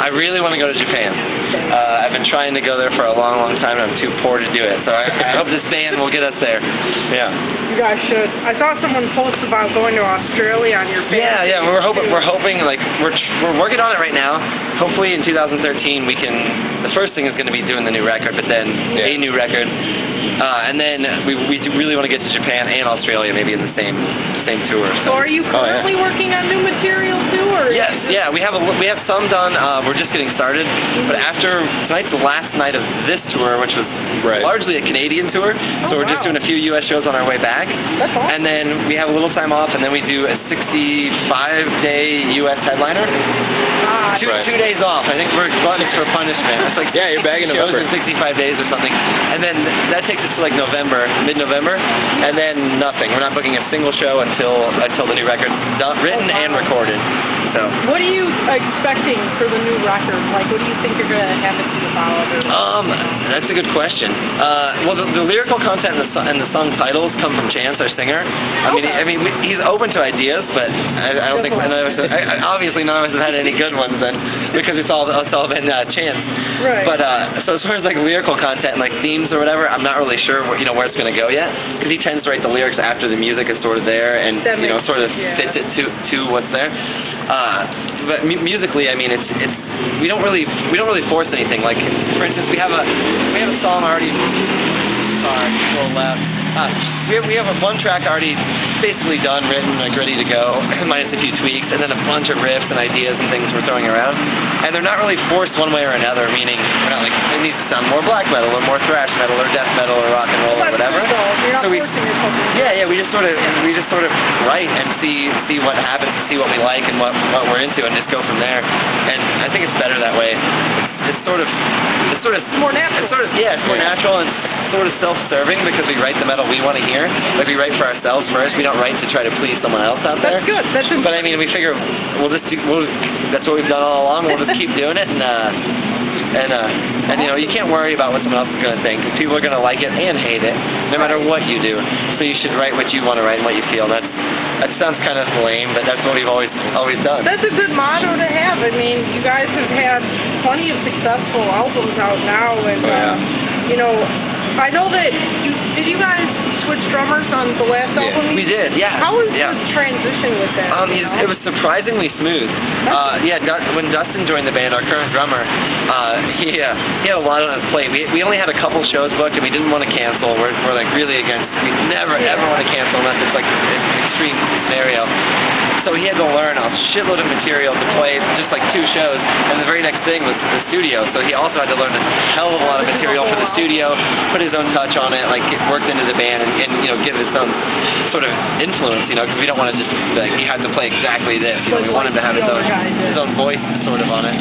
I really want to go to Japan. I've been trying to go there for a long, long time, and I'm too poor to do it. So I hope this band will get us there. Yeah. You guys should. I saw someone post about going to Australia on your page. Yeah, yeah. We're hoping like we're working on it right now. Hopefully in 2013 we can. The first thing is going to be doing the new record, but then a new record. And then we really want to get to Japan and Australia, maybe in the same tour. So are you currently working on new material too, or? Yes, yeah, we have some done. We're just getting started. But after tonight's the last night of this tour, which was largely a Canadian tour, so we're just doing a few U.S. shows on our way back. That's awesome. And then we have a little time off, and then we do a 65-day U.S. headliner. Two days off. I think we're gluttonous for punishment. It's like you're bagging shows in 65 days or something, and then that takes us to like November, mid-November, and then nothing. We're not booking a single show until the new record's written and recorded. So. What are you expecting for the new record? Like, what do you think you're gonna have it be about? That's a good question. Well, the lyrical content and the song titles come from Chance, our singer. I mean, he's open to ideas, but I don't think none of us. Obviously, none of us have had any good ones then, because it's all been Chance. Right. But so as far as like lyrical content, like themes or whatever, I'm not really sure where it's going to go yet, because he tends to write the lyrics after the music is sort of there, and sort of fits it to what's there. But musically, I mean, we don't really force anything. Like, for instance, we have a song already. Sorry, a little loud. We have one track already basically done, written, like ready to go, minus a few tweaks, and then a bunch of riffs and ideas and things we're throwing around. And they're not really forced one way or another, meaning we're not like, it needs to sound more black metal or more thrash metal or death metal or rock and roll or whatever. You're not forcing yourself. We just sort of write and see what happens, see what we like and what we're into, and just go from there. And I think it's better that way. It's sort of more natural. It's more natural and sort of self-serving, because we write the metal we want to hear. Like, we write for ourselves first. We don't write to try to please someone else out there. That's good. But I mean, we figure that's what we've done all along. We'll just keep doing it, and you can't worry about what someone else is going to think, because people are going to like it and hate it, no matter what you do. So you should write what you want to write and what you feel. That sounds kind of lame, but that's what we've always done. That's a good motto to have. I mean, you guys have had plenty of successful albums out now, and I know that you guys switch drummers on the last album? We did, yeah. How was the transition with that? It was surprisingly smooth. When Dustin joined the band, our current drummer, he had a lot on his plate. We only had a couple shows booked, and we didn't want to cancel. We're like really against. We never ever want to cancel unless it's like an extreme scenario. So he had to learn a shitload of material to play just like 2 shows, and the very next thing was the studio. So he also had to learn a hell of a lot of material for the studio, put his own touch on it, like get worked into the band, and give his own sort of influence, because we don't want to just like he had to play exactly this. We want him to have his own voice sort of on it.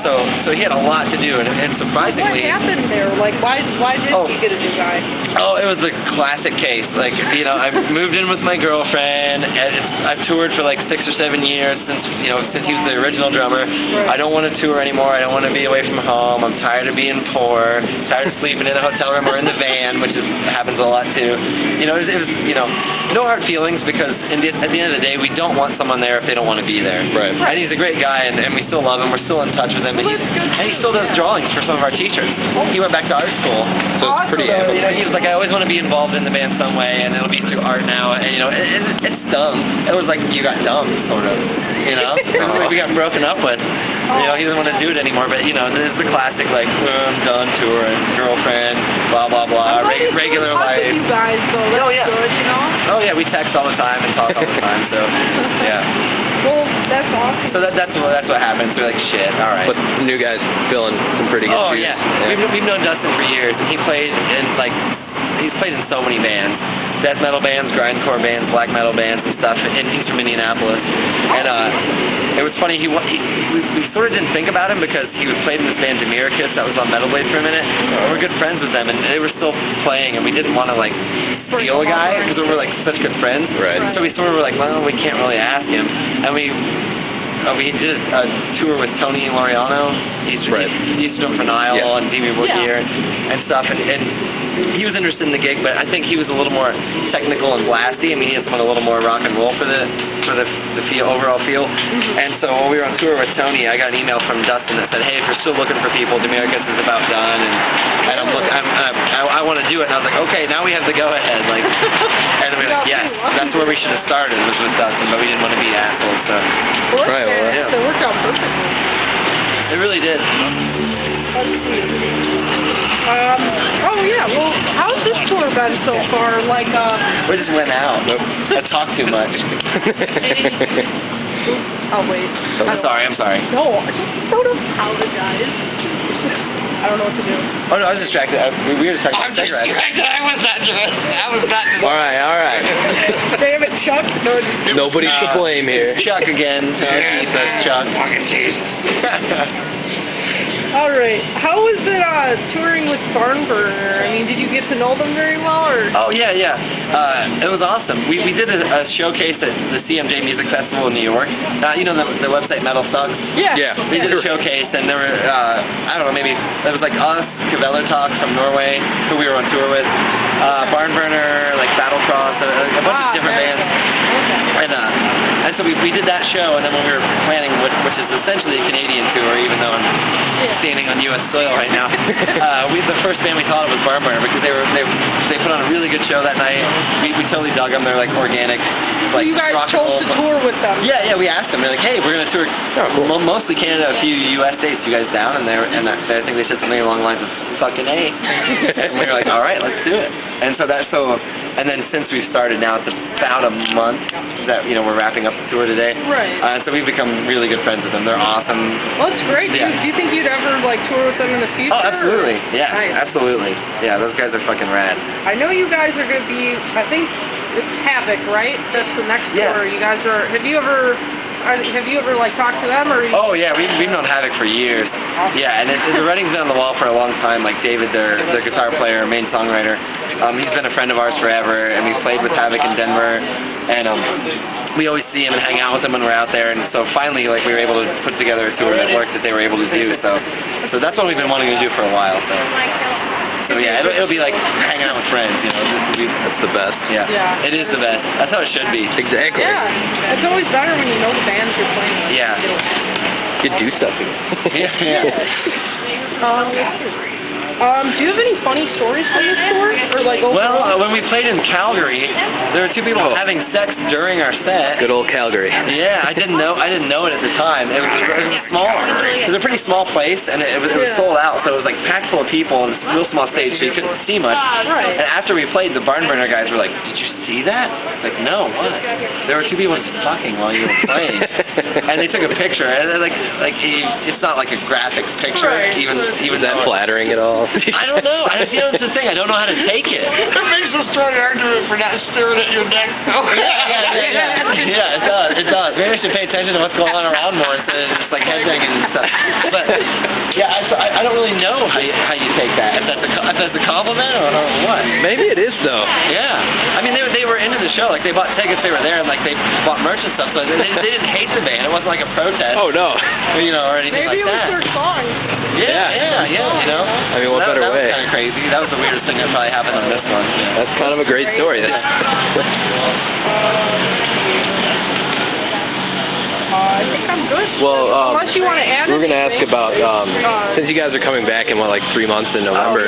So he had a lot to do, and surprisingly. What happened there? Like, why did you get a new guy? Oh, it was a classic case. Like, I moved in with my girlfriend, and I've toured for like 6 or 7 years since he was the original drummer. Right. I don't want to tour anymore. I don't want to be away from home. I'm tired of being poor. Tired of sleeping in a hotel room or in the van, which happens a lot too. It was no hard feelings, because at the end of the day, we don't want someone there if they don't want to be there. Right. And he's a great guy, and we still love him. We're still in touch with him, and he still does drawings for some of our t-shirts. He went back to art school, so it's pretty. He was like, I always want to be involved in the band some way, and it'll be through art now. And it's dumb. It was like you got dumb, sort of. We got broken up with. He doesn't want to do it anymore. But it's the classic, like, I'm done touring, girlfriend, blah blah blah, regular life. You guys, though. That's good, Oh yeah, we text all the time and talk all the time. So yeah. Well, that's awesome. So that's what happens. We're like, shit, all right. But the new guys filling some pretty good shoes. Yeah. We've known Dustin for years, and he's played in so many bands. Death metal bands, grindcore bands, black metal bands and stuff, and he's from Indianapolis. And it was funny, we sort of didn't think about him, because he was played in this band Demiricus that was on Metal Blade for a minute. We're good friends with them, and they were still playing, and we didn't want to like steal a guy, because we were like such good friends. Right. So we sort of were like, well, we can't really ask him. And we did a tour with Tony Laureano. He used to do it for Nile and Demi Bouvier and stuff, and he was interested in the gig, but I think he was a little more technical and blasty. I mean, he just wanted a little more rock and roll for the overall feel. And so when we were on tour with Tony, I got an email from Dustin that said, "Hey, if you're still looking for people, Demericus is about done, and I want to do it." And I was like, "Okay, now we have the go ahead." Like, and we were like, "Yes, that's where we should have started, was with Dustin, but we didn't want to be assholes." So it worked out perfectly. It really did. That's sweet. Oh yeah, well, how's this tour been so far? Like, we just went out. I talked too much. Oh wait. I'm sorry. No, don't apologize. I don't know what to do. Oh no, I was distracted. We were just talking about cigarettes. I was not. All right. Damn it, Chuck. Nobody's to blame here. Chuck again. He says Chuck. All right. How was it touring with Barnburner? I mean, did you get to know them very well, or? Oh yeah. It was awesome. We did a showcase at the CMJ Music Festival in New York. You know the website Metal Sucks? Yeah. We did a showcase, and there were I don't know, maybe it was like us, Kvelertak from Norway, who we were on tour with, Barnburner, like Battlecross, a bunch of different bands. And so we did that show, and then when we were planning, which is essentially a Canadian tour, even though I'm standing on U.S. soil right now, the first band we thought of was Barnburner, because they put on a really good show that night. We totally dug them. They're like organic, like so you guys rock and chose roll. to tour with them? Yeah, we asked them. They're like, "Hey, we're gonna tour mostly Canada, a few U.S. states. You guys down?" And I think they said something along the lines of "fucking A." And we were like, "All right, let's do it." And and then since we've started now, it's about a month that we're wrapping up the tour today. Right. So we've become really good friends with them. They're awesome. Well, that's great. Yeah. Do you think you'd ever tour with them in the future? Oh, absolutely. Yeah, nice. Absolutely. Yeah, those guys are fucking rad. I know you guys are gonna be. I think it's Havoc, right? That's the next tour. You guys are. Have you ever talked to them, or? Oh yeah, we've known Havoc for years. Awesome. Yeah, and the writing's been on the wall for a long time. Like David, their guitar player, main songwriter, he's been a friend of ours forever, and we played with Havoc in Denver, and we always see him and hang out with him when we're out there. And so finally, like, we were able to put together a tour that worked that they were able to do. So that's what we've been wanting to do for a while. So yeah, it'll be like hanging out with friends, That's the best. Yeah, it is the best. That's how it should be. Exactly. Yeah, it's always better when you know the bands you're playing with. Yeah. You do stuff. Yeah. Do you have any funny stories from this tour? Or like overall? Well, when we played in Calgary, there were two people having sex during our set. Good old Calgary. Yeah, I didn't know it at the time. It was small. It was a pretty small place, and it was sold out, so it was like packed full of people on this real small stage, so you couldn't see much. Right. And after we played, the Barnburner guys were like, "Did you see that?" I was like, "No, what?" There were two people just fucking while you were playing, and they took a picture, and it's not like a graphic picture, even Was that flattering at all? I don't know. That's the thing. I don't know how to take it. It makes us try to argue for not staring at your neck. Yeah, it does. Maybe I should pay attention to what's going on around more instead of just like headbanging and stuff. But yeah, I don't really know how you take that. If that's a compliment or what. Maybe it is though. Yeah. I mean, they were into the show. Like, they bought tickets. They were there, and like they bought merch and stuff. So they didn't hate the band. It wasn't like a protest. Oh no. Or anything like that. Maybe it was their song. Yeah. I mean, what better way? That was kind of crazy. That was the weirdest thing that probably happened on this one. Yeah. That's kind of a great story. I think I'm good. Well, unless you want to add we're going to ask anything. about, since you guys are coming back in, 3 months in November,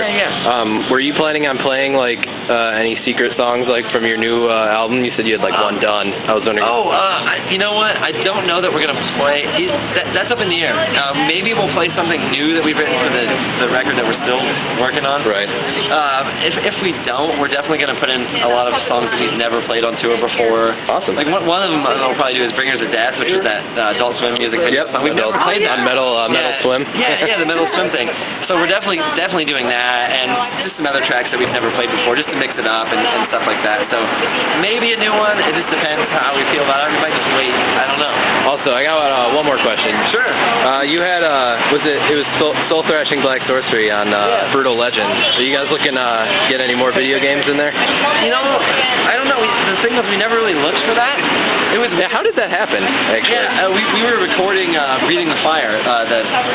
were you planning on playing, any secret songs, from your new album? You said you had, one done. I was wondering. You know what? I don't know that we're going to play. That's up in the air. Maybe we'll play something new that we've written for the record that we're still working on. Right. If we don't, we're definitely going to put in a lot of songs that we've never played on tour before. Awesome. Like, one of them I'll probably do is Bringers of Death, which is that Adult Swim music video song. We've never played that. On Metal Swim? Yeah, the Metal Swim thing. So we're definitely doing that, and just some other tracks that we've never played before, just to mix it up and stuff like that. So maybe a new one. It just depends how we feel about it. We might just wait. I don't know. also, I got one more question. Sure. You had, it was Soul Thrashing Black Sorcery on Brutal Legend. Are you guys looking to get any more video games in there? You know, I don't know. The thing was, we never really looked for that. It was. Yeah, how did that happen, actually? Yeah, we were recording Breathing the Fire,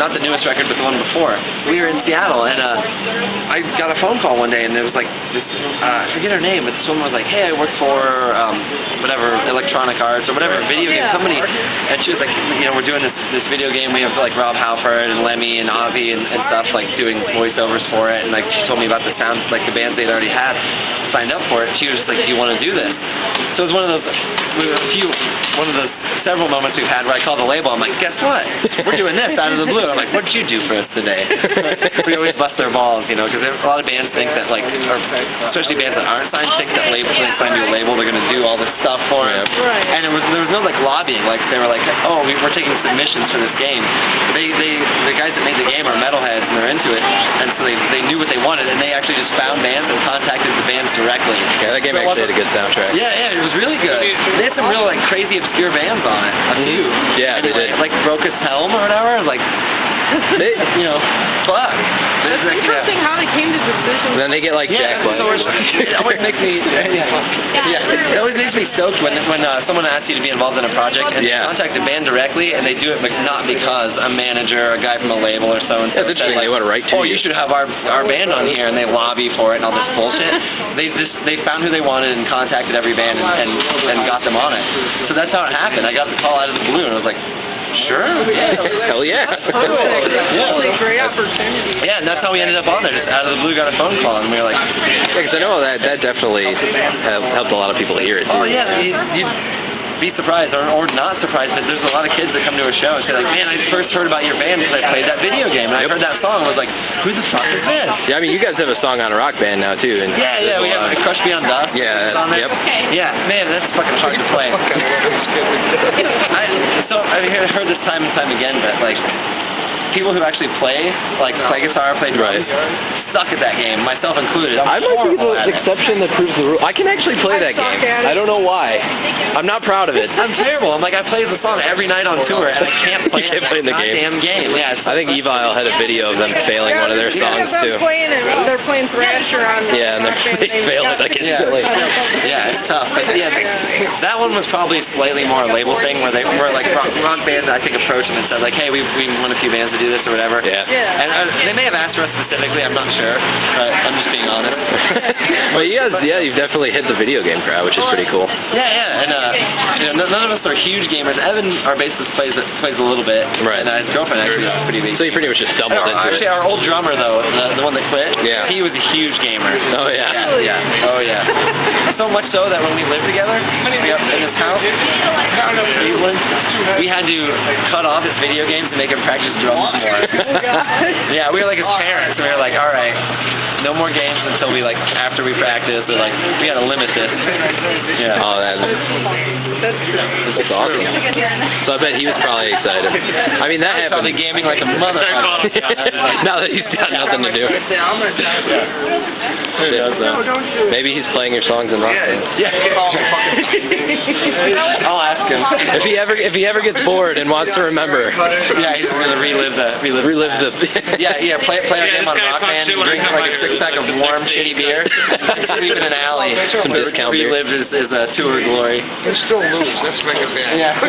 not the newest record, but the one before. We were in Seattle, and I got a phone call one day, and it was like, this, I forget her name, but someone was like, hey, I work for whatever, Electronic Arts or whatever, video game company. And she was like, you know, we're doing this video game. We have like Rob Halford and Lemmy and Avi and stuff, like doing voiceovers for it. And like she told me about the sounds, like the bands they'd already had signed up for it. She was just like, do you want to do this? So it was one of those several moments we've had where I called the label. I'm like, guess what? We're doing this out of the blue. I'm like, what did you do for us today? We always bust their balls, you know, because a lot of bands think that, like, or especially bands that aren't signed, think that labels, when they sign to a label, they're going to do all this stuff for them. Right. And there was no, like, lobbying. Like, they were like, oh, we're taking submissions for this game. The guys that made the game are metalheads, and they're into it, and so they knew what they wanted, and they actually just found bands and contacted the bands directly. Yeah, that game actually had a good soundtrack. Yeah, it was really good. They had some real, like, crazy, obscure bands on it. A few. Yeah, they did. Like Brokus Helm or whatever. Like, you know, fuck. It's interesting how they came to the decision. And then they get like Jack Black. It always makes me, it always makes me stoked when someone asks you to be involved in a project and they contact the band directly and they do it, but not because a manager or a guy from a label or so. That's interesting. They want to write to you. Oh, you should have our band on here, and they lobby for it and all this bullshit. They found who they wanted and contacted every band and got them on it. So that's how it happened. I got the call out of the blue and I was like, sure. Yeah. Hell yeah. Really great opportunity. Yeah, and that's how we ended up on there. Just out of the blue, got a phone call, and we were like, yeah, because I know that definitely helped a lot of people hear it. Oh yeah, you'd be surprised or not surprised that there's a lot of kids that come to a show and say like, man, I first heard about your band because I played that video game, and I heard that song and was like, who the fuck is this? Yeah, I mean, you guys have a song on a Rock Band now too. And yeah, we have Crush Beyond Dust. Yeah, yep. Yeah, man, that's fucking hard to play. I've heard this time and time again, but like, people who actually play guitar, play drums, suck at that game, myself included. I might be the exception that proves the rule. I can actually play that game. I don't know why. I'm not proud of it. I'm terrible. I'm like, I play the song every night on tour, and I can't play the goddamn game. Yeah, I think Evil had a video of them failing one of their songs too. They're playing Thrasher on. Yeah, and they fail it like instantly. Yeah, it's tough. But yeah, that one was probably slightly more a label thing, where like rock bands, I think, approached them and said like, hey, we want a few bands to do this or whatever. Yeah. And they may have asked for us specifically. I'm not sure, but I'm just being honest. Well, you guys, you've definitely hit the video game crowd, which is pretty cool. Yeah, and you know, none of us are huge gamers. Evan, our bassist, plays a little bit, right? And his girlfriend actually is pretty big. So you pretty much just stumbled into it. Actually, our old drummer though, the one that quit, he was a huge gamer. Oh yeah. Oh yeah. So much so that when we lived together, in his house, we had to cut off his video games to make him practice drums more. Yeah, we were like his parents. We were like, all right, no more games until after we practice. Or like, we gotta limit this. Yeah. Oh, that's awesome. So I bet he was probably excited. I mean, that happened. Probably gaming like a motherfucker. Now that he's got nothing to do. Maybe he's playing your songs in rock bands. Yeah. I'll ask him. If he ever gets bored and wants to remember. Yeah, he's gonna relive the. Yeah. Play our game on Rock Band. Drink like a 6-pack of warm, shitty beer. Sleep in an alley. Some discount beer. Relive his tour glory. Let's still lose. Let's make it bad. Yeah.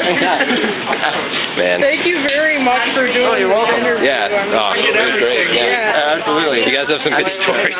Man. Thank you very much for doing you're welcome. the interview. Yeah. Oh, it was great. Yeah, absolutely. You guys have some good stories.